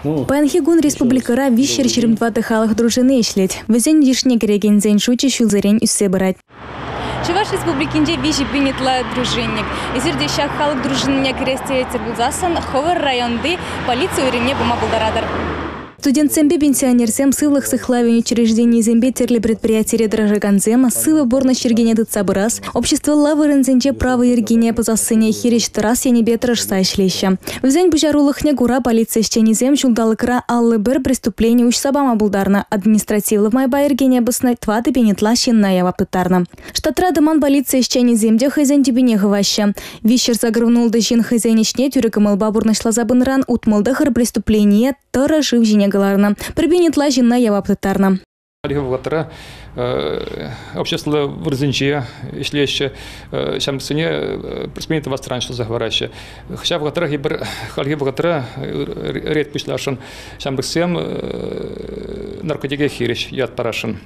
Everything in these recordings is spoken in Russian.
Панхигун республикара вишер 22 халых дружины ишлет. Везен дишне кереген зен шучи шулзерен үссе барать. Чуваш республикинде вижи бинетла дружинник. Изерде шак халык дружинне кресте тербулзасан ховар районды полиция уремне бума булдарадар. Студент-сембе пенсионер-сем сылых сыхлавень учреждений зембе терли предприятия редражаганзем, сылы борна щергене дыцабырас, общество лавы рензенче право ергене позасыне хирич тарас яне бетраж сайшлеща. Взянь бужарулых негура полиция щенизем шулдалыкра аллы бер преступление уж сабама булдарна, административлы майба ергене басна тваты пенетла щенная ваптарна. Штатра дыман полиция щениземде хызен тибине гываща. Вищер загрывнул дыщин хызеничне тюрекамыл бабурнашла забынран утмылдахар преступление тара жив жине галарна. Прибинетла жинна яваптарна. Общество вырзенче, если шамсыне пресменит вас раньше заговоряще. Хотя в которых ибр халги в которых ред пушлашен шамбексем наркотики хирич яд парашен.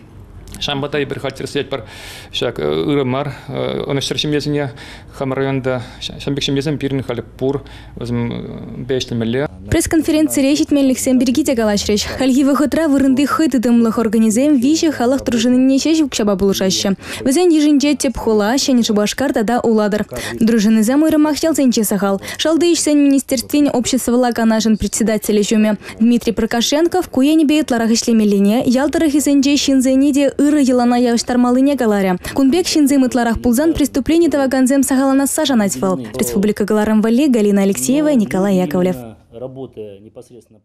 Шамбата ибр халтер сеть пар шак урмар он шершемезне хамрайонда шамбекшемезен пирин халипур возьм бешлемеле. Пресс-конференции речит Мельниксем Бергите Галачрич. Хальги выходра вырынды хыты дымлых организем вище халах дружины нечеш укчаба булушаще. Везен ежинче тепхола, щеничу башкар тада уладар. Дружины замыры махтел зенче сахал. Шалды ишсен министерствен общества лаканажен председателя жуме. Дмитрий Прокашенко в куене беет ларах ишлемелине, ялтарах изенче шинзениде ыры елана явштармалыне галаря. Кунбек шинзем итларах пулзан преступление того ганзем сахалана сажанатьвал. Республика Галарам Валли, Галина Алексеева, Николай Яковлев. Работая непосредственно